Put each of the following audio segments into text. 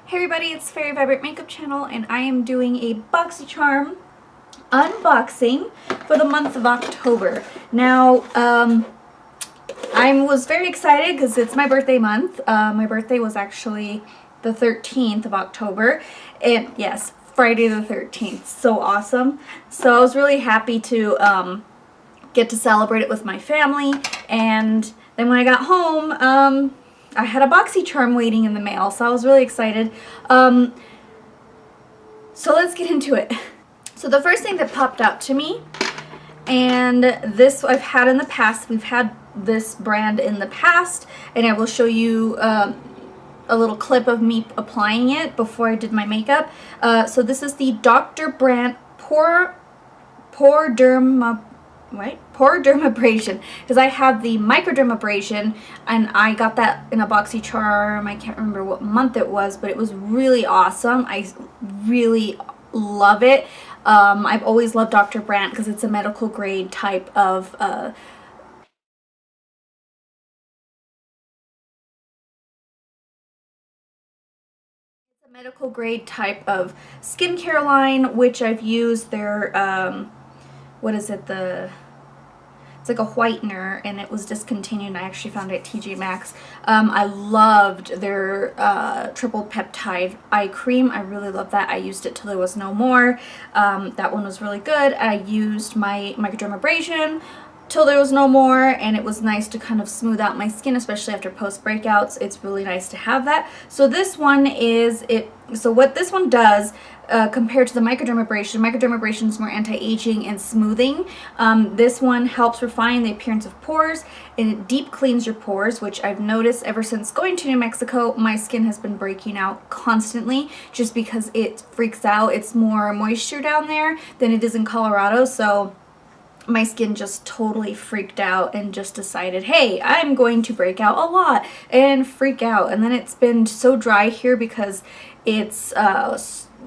Hey everybody, it's Fairy Vibrant Makeup Channel, and I am doing a BoxyCharm unboxing for the month of October. Now, I was very excited because it's my birthday month. My birthday was actually the 13th of October, and yes, Friday the 13th. So awesome. So I was really happy to get to celebrate it with my family, and then when I got home, I had a BoxyCharm waiting in the mail, so I was really excited. So let's get into it. So the first thing that popped out to me, and this I've had in the past, we've had this brand in the past, and I will show you a little clip of me applying it before I did my makeup. So this is the Dr. Brandt Pore Dermabrasion, because I have the microdermabrasion, and I got that in a BoxyCharm. I can't remember what month it was, but it was really awesome. I really love it. I've always loved Dr. Brandt because it's a medical grade type of skincare line, which I've used their what is it, it's like a whitener, and it was discontinued, and I actually found it at TJ Maxx. I loved their triple peptide eye cream. I really love that. I used it till there was no more. That one was really good. I used my microdermabrasion till there was no more, and it was nice to kind of smooth out my skin, especially after post breakouts. It's really nice to have that. So this one is it. So what this one does, compared to the microdermabrasion is more anti-aging and smoothing. This one helps refine the appearance of pores, and it deep cleans your pores, which I've noticed ever since going to New Mexico. My skin has been breaking out constantly just because it freaks out. It's more moisture down there than it is in Colorado, so my skin just totally freaked out and just decided, hey, I'm going to break out a lot and freak out. And then it's been so dry here because it's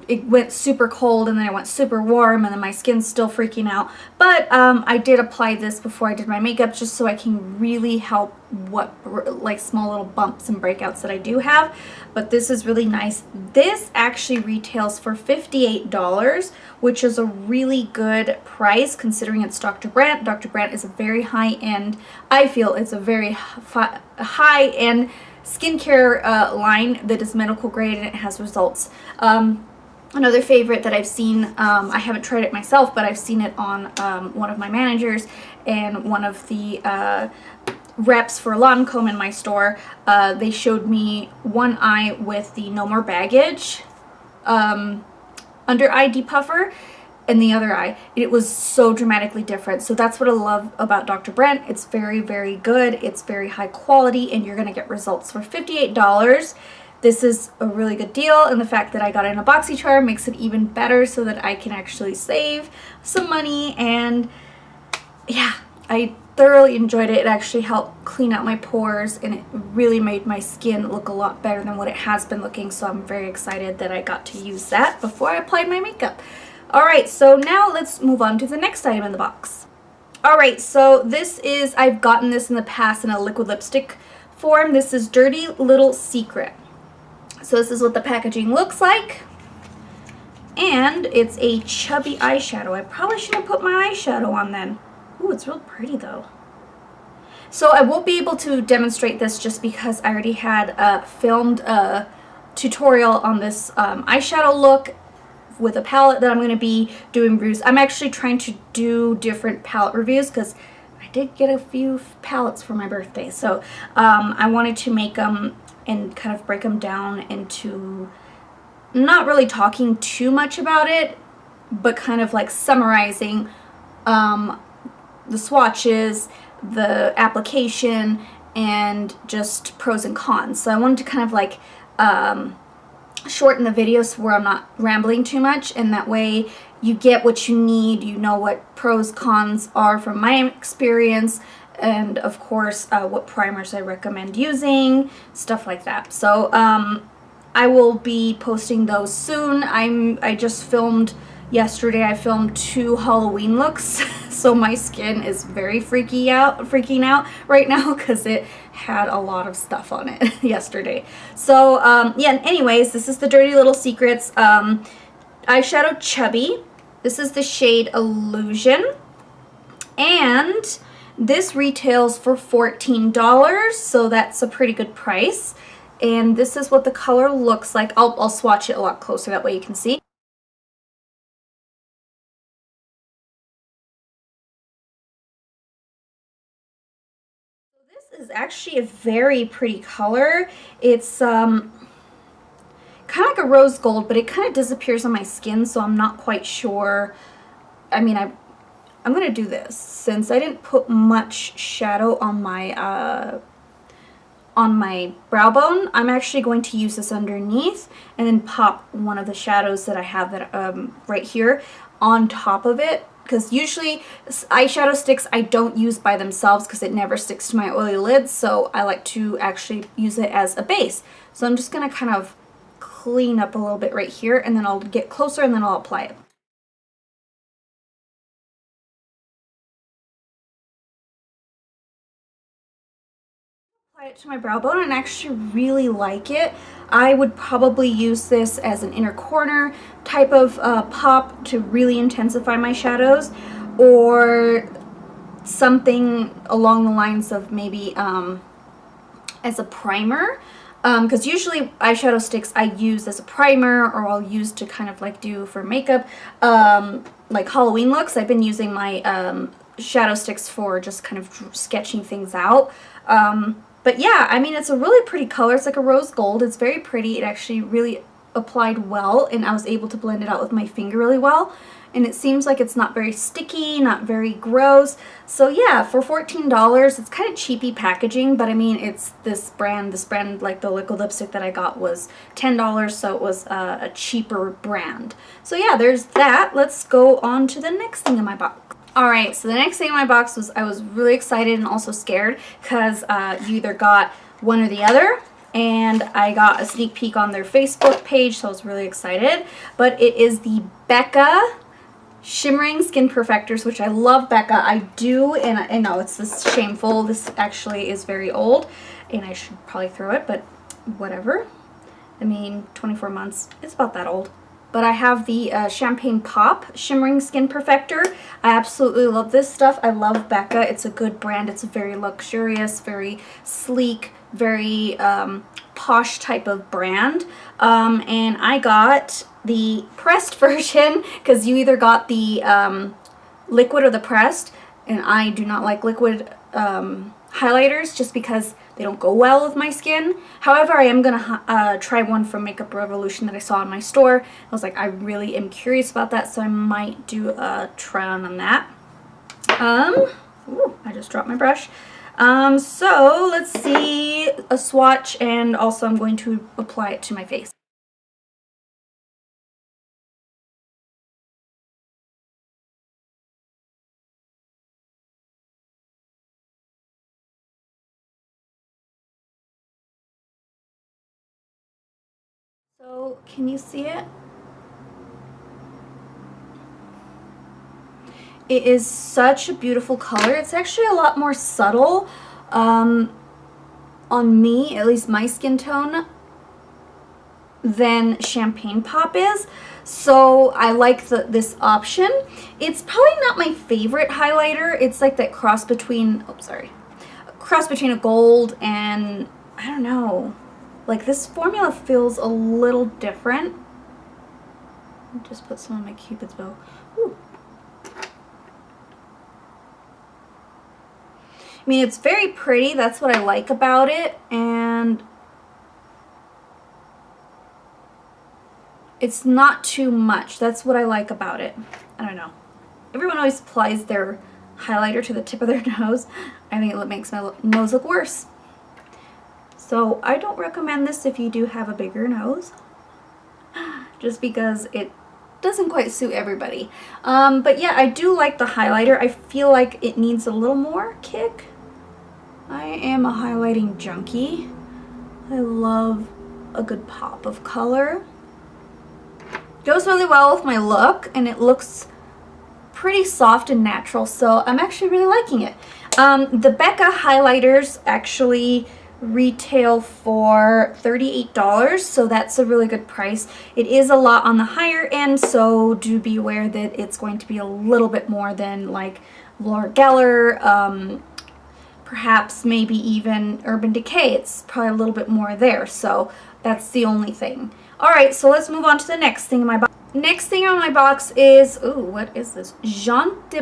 it went super cold, and then it went super warm, and then my skin's still freaking out. But I did apply this before I did my makeup just so I can really help what like small little bumps and breakouts that I do have. But this is really nice. This actually retails for $58, which is a really good price considering it's Dr. Brandt. Dr. Brandt is a very high-end, I feel it's a very high-end skincare line that is medical grade, and it has results. Another favorite that I've seen, I haven't tried it myself, but I've seen it on one of my managers and one of the reps for Lancome in my store. They showed me one eye with the No More Baggage under eye depuffer, and the other eye. It was so dramatically different. So that's what I love about Dr. Brandt. It's very, very good. It's very high quality, and you're going to get results for $58. This is a really good deal, and the fact that I got it in a BoxyCharm makes it even better so that I can actually save some money. And yeah, I thoroughly enjoyed it. It actually helped clean out my pores, and it really made my skin look a lot better than what it has been looking. So I'm very excited that I got to use that before I applied my makeup. Alright, so now let's move on to the next item in the box. Alright, so this is, I've gotten this in the past in a liquid lipstick form. This is Dirty Little Secret. So this is what the packaging looks like, and it's a chubby eyeshadow. I probably should have put my eyeshadow on then. Ooh, it's real pretty though. So I won't be able to demonstrate this just because I already had filmed a tutorial on this eyeshadow look with a palette that I'm going to be doing reviews. I'm actually trying to do different palette reviews because I did get a few palettes for my birthday. So I wanted to make them and kind of break them down into not really talking too much about it, but kind of like summarizing the swatches, the application, and just pros and cons. So I wanted to kind of like shorten the video so where I'm not rambling too much, and that way you get what you need, you know what pros, cons are from my experience, and of course what primers I recommend using, stuff like that. So I will be posting those soon. I just filmed yesterday, I filmed 2 Halloween looks so my skin is very freaking out right now because it had a lot of stuff on it yesterday. So yeah, anyways, this is the Dirty Little Secrets eyeshadow Chubby. This is the shade Illusion, and this retails for $14, so that's a pretty good price. And this is what the color looks like. I'll swatch it a lot closer, that way you can see. This is actually a very pretty color. It's kind of like a rose gold, but it kind of disappears on my skin, so I'm not quite sure. I mean, I'm gonna do this since I didn't put much shadow on my brow bone. I'm actually going to use this underneath and then pop one of the shadows that I have that right here on top of it, because usually eyeshadow sticks I don't use by themselves because it never sticks to my oily lids, so I like to actually use it as a base. So I'm just gonna kind of clean up a little bit right here, and then I'll get closer and then I'll apply it. Apply it to my brow bone, and I actually really like it. I would probably use this as an inner corner type of pop to really intensify my shadows, or something along the lines of maybe as a primer, because usually eyeshadow sticks I use as a primer, or I'll use to kind of like do for makeup, like Halloween looks. I've been using my shadow sticks for just kind of sketching things out. But yeah, I mean, it's a really pretty color. It's like a rose gold. It's very pretty. It actually really applied well, and I was able to blend it out with my finger really well. And it seems like it's not very sticky, not very gross. So yeah, for $14, it's kind of cheapy packaging, but I mean, it's this brand, like the liquid lipstick that I got was $10, so it was a cheaper brand. So yeah, there's that. Let's go on to the next thing in my box. Alright, so the next thing in my box was, I was really excited and also scared because you either got one or the other, and I got a sneak peek on their Facebook page, so I was really excited. But it is the Becca Shimmering Skin Perfectors, which I love Becca. I do, and I know it's this shameful. This actually is very old, and I should probably throw it, but whatever. I mean, 24 months, it's about that old. But I have the Champagne Pop Shimmering Skin Perfector. I absolutely love this stuff. I love Becca. It's a good brand. It's very luxurious, very sleek, very posh type of brand. And I got the pressed version because you either got the liquid or the pressed. And I do not like liquid highlighters just because they don't go well with my skin. However, I am gonna try one from Makeup Revolution that I saw in my store. I was like, I really am curious about that, so I might do a try on that. Ooh, I just dropped my brush. So let's see a swatch, and also I'm going to apply it to my face. So, can you see it? It is such a beautiful color. It's actually a lot more subtle on me, at least my skin tone, than Champagne Pop is. So I like this option. It's probably not my favorite highlighter. It's like that cross between, cross between a gold and, I don't know. Like, this formula feels a little different. I'll just put some on my Cupid's bow. Ooh. I mean, it's very pretty. That's what I like about it. And it's not too much. That's what I like about it. I don't know. Everyone always applies their highlighter to the tip of their nose. I think it makes my nose look worse. So I don't recommend this if you do have a bigger nose, just because it doesn't quite suit everybody. But yeah, I do like the highlighter. I feel like it needs a little more kick. I am a highlighting junkie. I love a good pop of color. Goes really well with my look, and it looks pretty soft and natural, so I'm actually really liking it. The Becca highlighters actually retail for $38, so that's a really good price. It is a lot on the higher end, so do be aware that it's going to be a little bit more than like Laura Geller, perhaps maybe even Urban Decay. It's probably a little bit more there, so that's the only thing. Alright, so let's move on to the next thing in my box. Next thing on my box is, ooh, what is this? Junkie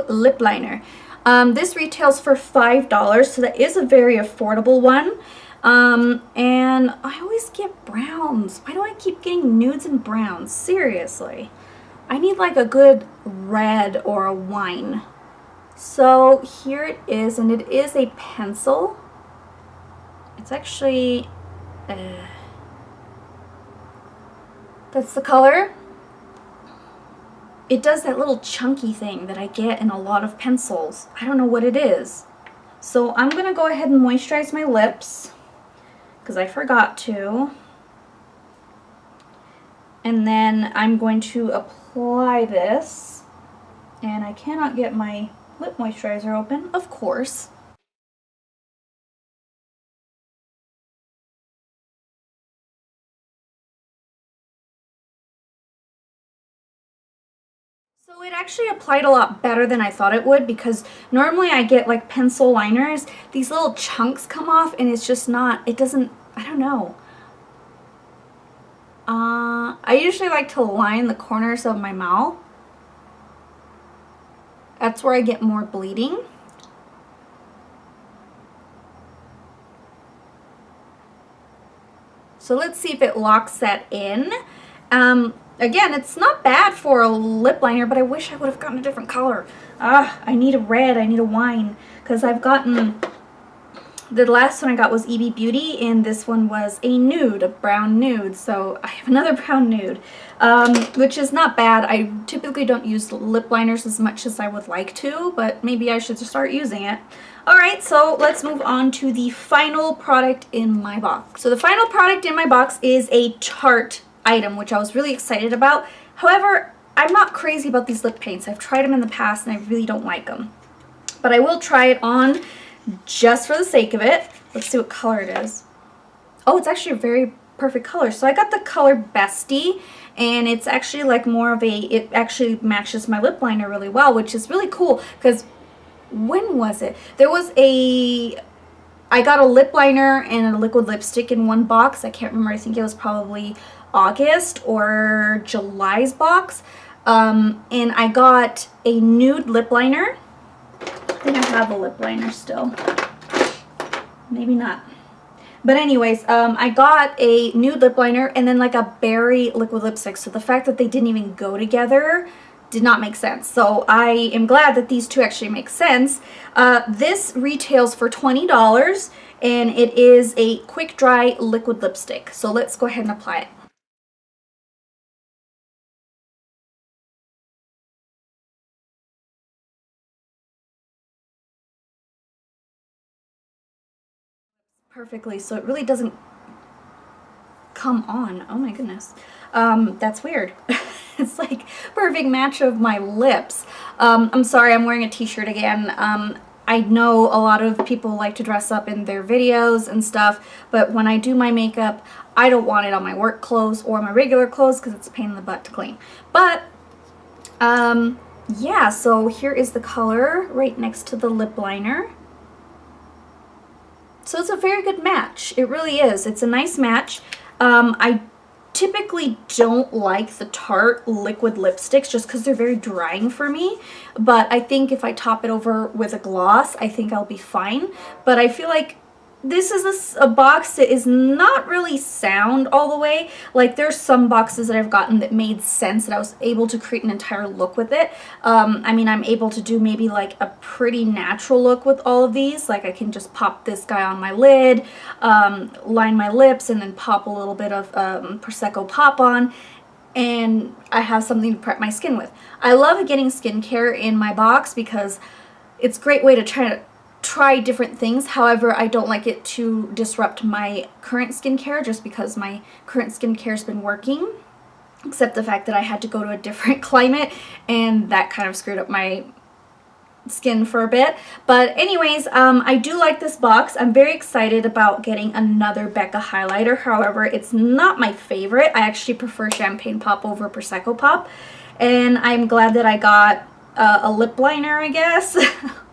lip liner. This retails for $5, so that is a very affordable one. And I always get browns. Why do I keep getting nudes and browns? Seriously. I need like a good red or a wine. So here it is, and it is a pencil. It's actually, that's the color. It does that little chunky thing that I get in a lot of pencils. I don't know what it is. So I'm going to go ahead and moisturize my lips, because I forgot to. And then I'm going to apply this. And I cannot get my lip moisturizer open, of course. So it actually applied a lot better than I thought it would, because normally I get like pencil liners, these little chunks come off and it's just not, it doesn't, I don't know. I usually like to line the corners of my mouth. That's where I get more bleeding. So let's see if it locks that in. Again, it's not bad for a lip liner, but I wish I would have gotten a different color. I need a red, I need a wine, because I've gotten, the last one I got was EB Beauty, and this one was a nude, a brown nude, so I have another brown nude, which is not bad. I typically don't use lip liners as much as I would like to, but maybe I should start using it. Alright, so let's move on to the final product in my box. So the final product in my box is a Tarte item, which I was really excited about. However, I'm not crazy about these lip paints. I've tried them in the past and I really don't like them. But I will try it on just for the sake of it. Let's see what color it is. Oh, it's actually a very perfect color. So I got the color Bestie, and it's actually like more of a, it actually matches my lip liner really well, which is really cool, because when was it? There was a, I got a lip liner and a liquid lipstick in one box. I can't remember. I think it was probably August or July's box. And I got a nude lip liner. I think I have a lip liner still. Maybe not. But anyways, I got a nude lip liner and then like a berry liquid lipstick. So the fact that they didn't even go together did not make sense. So I am glad that these two actually make sense. This retails for $20, and it is a quick dry liquid lipstick. So let's go ahead and apply it. Perfectly, so it really doesn't come on. Oh my goodness. That's weird. It's like perfect match of my lips. I'm sorry, I'm wearing a t-shirt again. I know a lot of people like to dress up in their videos and stuff, but when I do my makeup, I don't want it on my work clothes or my regular clothes because it's a pain in the butt to clean. But yeah, so here is the color right next to the lip liner. So it's a very good match. It really is. It's a nice match. I typically don't like the Tarte liquid lipsticks just because they're very drying for me. But I think if I top it over with a gloss, I think I'll be fine. But I feel like this is a box that is not really sound all the way. Like there's some boxes that I've gotten that made sense, that I was able to create an entire look with it. I mean, I'm able to do maybe like a pretty natural look with all of these. Like I can just pop this guy on my lid, line my lips, and then pop a little bit of Prosecco Pop on, and I have something to prep my skin with. I love getting skincare in my box because it's a great way to try different things. However, I don't like it to disrupt my current skincare just because my current skincare has been working. except the fact that I had to go to a different climate, and that kind of screwed up my skin for a bit. But anyways, I do like this box. I'm very excited about getting another Becca highlighter. However, it's not my favorite. I actually prefer Champagne Pop over Prosecco Pop, and I'm glad that I got a lip liner, I guess.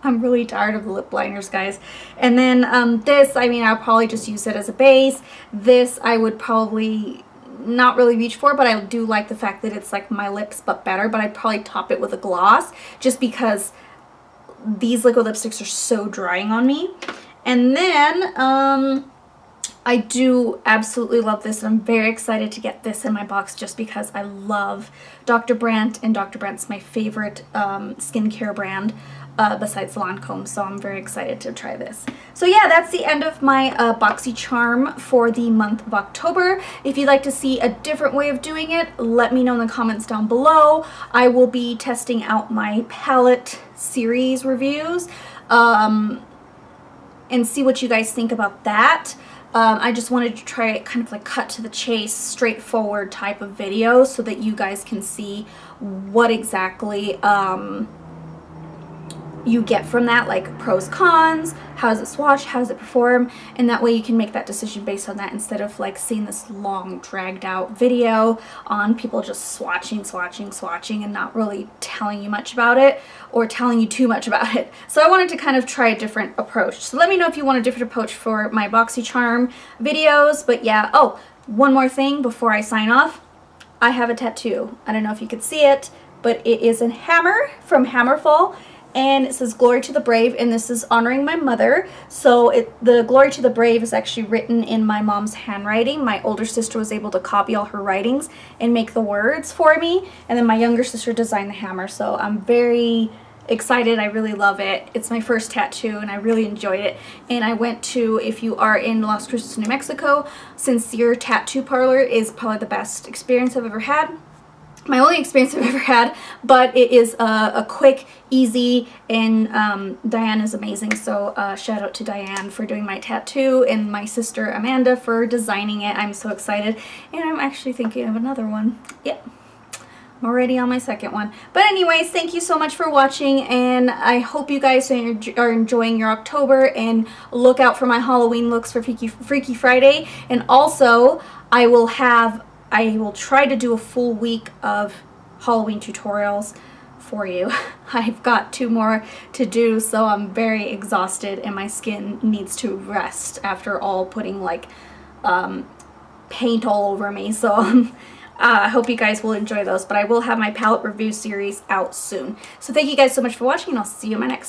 I'm really tired of the lip liners, guys. And then this, I mean, I'll probably just use it as a base. This I would probably not really reach for, but I do like the fact that it's like my lips but better. But I'd probably top it with a gloss, just because these liquid lipsticks are so drying on me. And then I do absolutely love this, and I'm very excited to get this in my box just because I love Dr. Brandt, and Dr. Brandt's my favorite skincare brand besides Lancome, so I'm very excited to try this. So yeah, that's the end of my Boxy charm for the month of October. If you'd like to see a different way of doing it, let me know in the comments down below. I will be testing out my palette series reviews and see what you guys think about that. I just wanted to try it kind of like cut to the chase, straightforward type of video so that you guys can see what exactly you get from that, like pros, cons, how does it swatch, how does it perform, and that way you can make that decision based on that instead of like seeing this long dragged out video on people just swatching and not really telling you much about it or telling you too much about it. So I wanted to kind of try a different approach. So let me know if you want a different approach for my Boxy charm videos. But yeah, oh, one more thing before I sign off. I have a tattoo. I don't know if you could see it, but it is a hammer from Hammerfall. And it says Glory to the Brave, and this is honoring my mother. So the Glory to the Brave is actually written in my mom's handwriting. My older sister was able to copy all her writings and make the words for me, and then my younger sister designed the hammer. So I'm very excited. I really love it. It's my first tattoo and I really enjoyed it. And I went to, if you are in Las Cruces, New Mexico, Sincere Tattoo Parlor is probably the best experience I've ever had. My only experience I've ever had, but it is a quick, easy, and Diane is amazing. So shout out to Diane for doing my tattoo, and my sister Amanda for designing it. I'm so excited, and I'm actually thinking of another one. Yep, I'm already on my second one. But anyways, thank you so much for watching, and I hope you guys are enjoying your October, and look out for my Halloween looks for Freaky Friday. And also, I will try to do a full week of Halloween tutorials for you. I've got 2 more to do, so I'm very exhausted and my skin needs to rest after all putting like paint all over me. So I hope you guys will enjoy those, but I will have my palette review series out soon. So thank you guys so much for watching, and I'll see you in my next